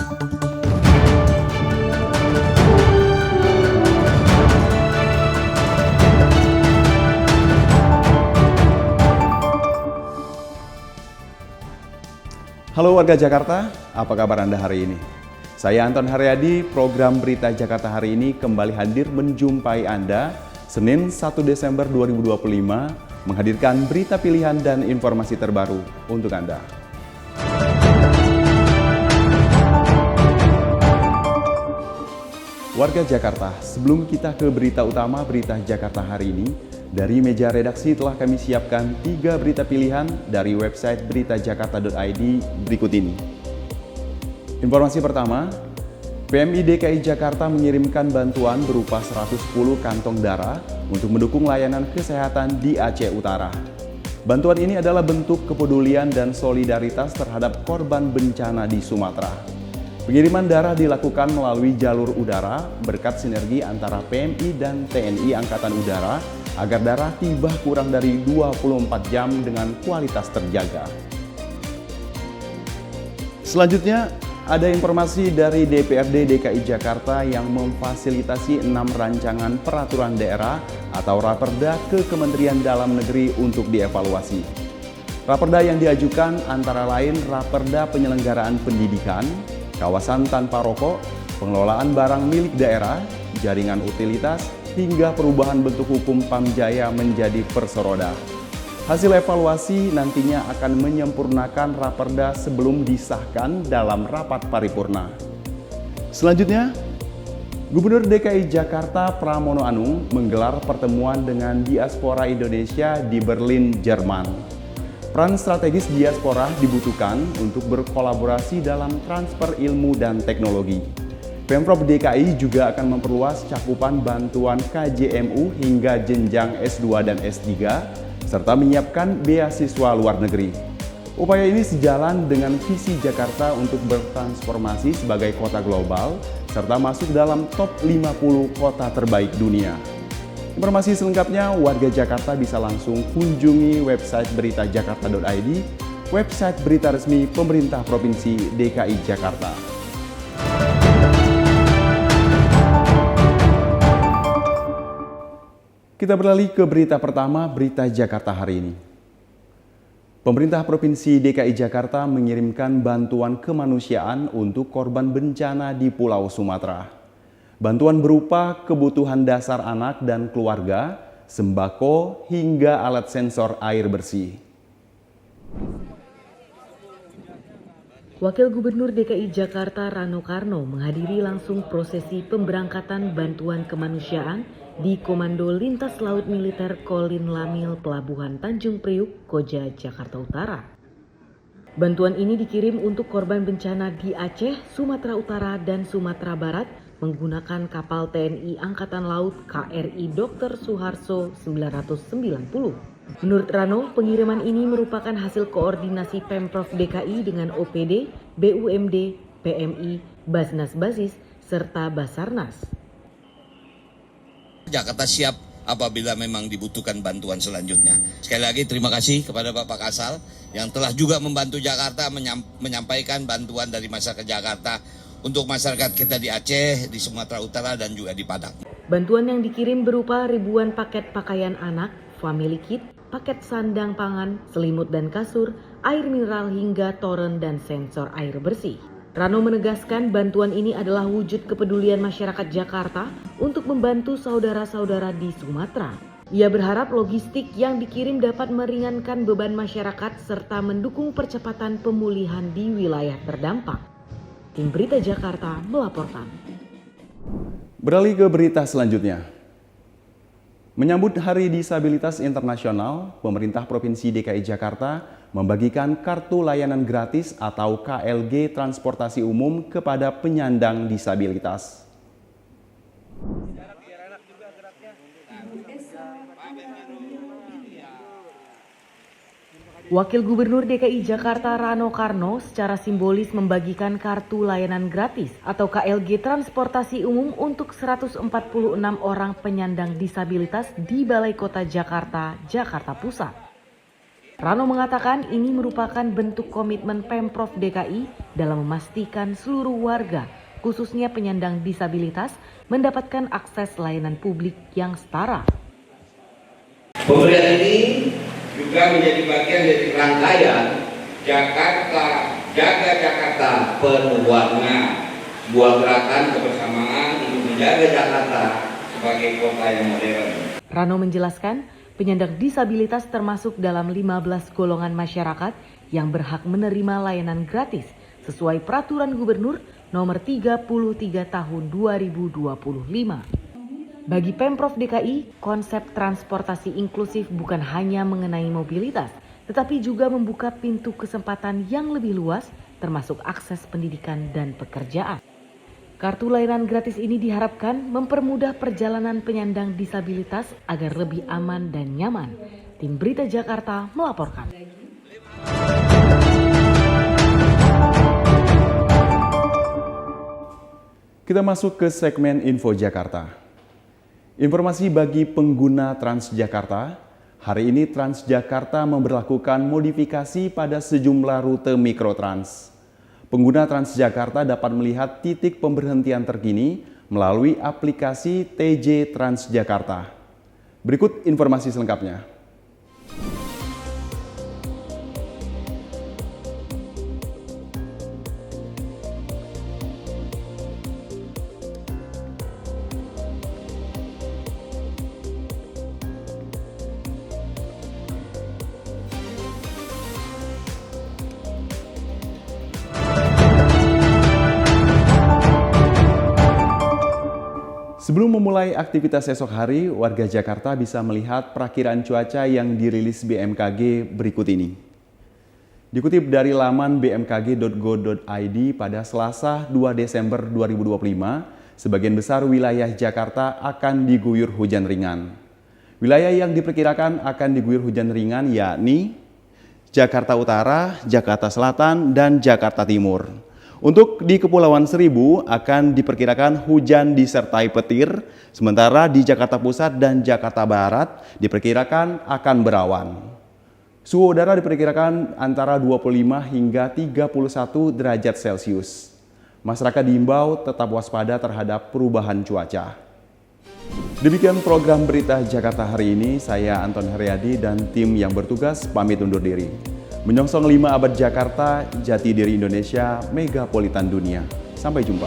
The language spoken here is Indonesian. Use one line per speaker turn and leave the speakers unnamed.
Halo warga Jakarta, apa kabar Anda hari ini? Saya Anton Haryadi, program Berita Jakarta hari ini kembali hadir menjumpai Anda Senin 1 Desember 2025 menghadirkan berita pilihan dan informasi terbaru untuk Anda. Warga Jakarta, sebelum kita ke berita utama Berita Jakarta hari ini, dari meja redaksi telah kami siapkan 3 berita pilihan dari website beritajakarta.id berikut ini. Informasi pertama, PMI DKI Jakarta mengirimkan bantuan berupa 110 kantong darah untuk mendukung layanan kesehatan di Aceh Utara. Bantuan ini adalah bentuk kepedulian dan solidaritas terhadap korban bencana di Sumatera. Pengiriman darah dilakukan melalui jalur udara berkat sinergi antara PMI dan TNI Angkatan Udara agar darah tiba kurang dari 24 jam dengan kualitas terjaga. Selanjutnya, ada informasi dari DPRD DKI Jakarta yang memfasilitasi 6 rancangan peraturan daerah atau Raperda ke Kementerian Dalam Negeri untuk dievaluasi. Raperda yang diajukan antara lain Raperda penyelenggaraan pendidikan, kawasan tanpa rokok, pengelolaan barang milik daerah, jaringan utilitas, hingga perubahan bentuk hukum Pamjaya menjadi Perseroda. Hasil evaluasi nantinya akan menyempurnakan Raperda sebelum disahkan dalam rapat paripurna. Selanjutnya, Gubernur DKI Jakarta Pramono Anung menggelar pertemuan dengan diaspora Indonesia di Berlin, Jerman. Peran strategis diaspora dibutuhkan untuk berkolaborasi dalam transfer ilmu dan teknologi. Pemprov DKI juga akan memperluas cakupan bantuan KJMU hingga jenjang S2 dan S3, serta menyiapkan beasiswa luar negeri. Upaya ini sejalan dengan visi Jakarta untuk bertransformasi sebagai kota global, serta masuk dalam top 50 kota terbaik dunia. Informasi selengkapnya, warga Jakarta bisa langsung kunjungi website beritajakarta.id, website berita resmi pemerintah Provinsi DKI Jakarta. Kita beralih ke berita pertama, Berita Jakarta hari ini. Pemerintah Provinsi DKI Jakarta mengirimkan bantuan kemanusiaan untuk korban bencana di Pulau Sumatera. Bantuan berupa kebutuhan dasar anak dan keluarga, sembako, hingga alat sensor air bersih.
Wakil Gubernur DKI Jakarta Rano Karno menghadiri langsung prosesi pemberangkatan bantuan kemanusiaan di Komando Lintas Laut Militer Kolin Lamil Pelabuhan Tanjung Priuk, Koja, Jakarta Utara. Bantuan ini dikirim untuk korban bencana di Aceh, Sumatera Utara, dan Sumatera Barat menggunakan kapal TNI Angkatan Laut KRI Dr. Suharto 990. Menurut Rano, pengiriman ini merupakan hasil koordinasi Pemprov DKI dengan OPD, BUMD, PMI, Basnas Basis, serta Basarnas.
Jakarta siap apabila memang dibutuhkan bantuan selanjutnya. Sekali lagi terima kasih kepada Bapak Kasal yang telah juga membantu Jakarta menyampaikan bantuan dari masyarakat Jakarta untuk masyarakat kita di Aceh, di Sumatera Utara, dan juga di Padang.
Bantuan yang dikirim berupa ribuan paket pakaian anak, family kit, paket sandang pangan, selimut dan kasur, air mineral hingga toren dan sensor air bersih. Rano menegaskan bantuan ini adalah wujud kepedulian masyarakat Jakarta untuk membantu saudara-saudara di Sumatera. Ia berharap logistik yang dikirim dapat meringankan beban masyarakat serta mendukung percepatan pemulihan di wilayah terdampak. Tim Berita Jakarta melaporkan.
Beralih ke berita selanjutnya. Menyambut Hari Disabilitas Internasional, pemerintah Provinsi DKI Jakarta membagikan kartu layanan gratis atau KLG transportasi umum kepada penyandang disabilitas.
Wakil Gubernur DKI Jakarta Rano Karno secara simbolis membagikan kartu layanan gratis atau KLG transportasi umum untuk 146 orang penyandang disabilitas di Balai Kota Jakarta, Jakarta Pusat. Rano mengatakan ini merupakan bentuk komitmen Pemprov DKI dalam memastikan seluruh warga, khususnya penyandang disabilitas, mendapatkan akses layanan publik yang setara.
Pemberian ini juga menjadi bagian dari rangkaian Jakarta, Jaga Jakarta Penuhnya, sebuah gerakan kebersamaan untuk menjaga Jakarta sebagai kota yang modern.
Rano menjelaskan, penyandang disabilitas termasuk dalam 15 golongan masyarakat yang berhak menerima layanan gratis sesuai Peraturan Gubernur Nomor 33 Tahun 2025. Bagi Pemprov DKI, konsep transportasi inklusif bukan hanya mengenai mobilitas, tetapi juga membuka pintu kesempatan yang lebih luas, termasuk akses pendidikan dan pekerjaan. Kartu layanan gratis ini diharapkan mempermudah perjalanan penyandang disabilitas agar lebih aman dan nyaman. Tim Berita Jakarta melaporkan.
Kita masuk ke segmen Info Jakarta. Informasi bagi pengguna Transjakarta, hari ini Transjakarta memberlakukan modifikasi pada sejumlah rute Mikrotrans. Pengguna Transjakarta dapat melihat titik pemberhentian terkini melalui aplikasi TJ Transjakarta. Berikut informasi selengkapnya. Sebelum memulai aktivitas esok hari, warga Jakarta bisa melihat perakiraan cuaca yang dirilis BMKG berikut ini. Dikutip dari laman bmkg.go.id pada Selasa 2 Desember 2025, sebagian besar wilayah Jakarta akan diguyur hujan ringan. Wilayah yang diperkirakan akan diguyur hujan ringan yakni Jakarta Utara, Jakarta Selatan, dan Jakarta Timur. Untuk di Kepulauan Seribu akan diperkirakan hujan disertai petir, sementara di Jakarta Pusat dan Jakarta Barat diperkirakan akan berawan. Suhu udara diperkirakan antara 25 hingga 31 derajat Celcius. Masyarakat diimbau tetap waspada terhadap perubahan cuaca. Demikian program Berita Jakarta hari ini, saya Anton Haryadi dan tim yang bertugas pamit undur diri. Menyongsong 5 abad Jakarta, jati diri Indonesia, megapolitan dunia. Sampai jumpa.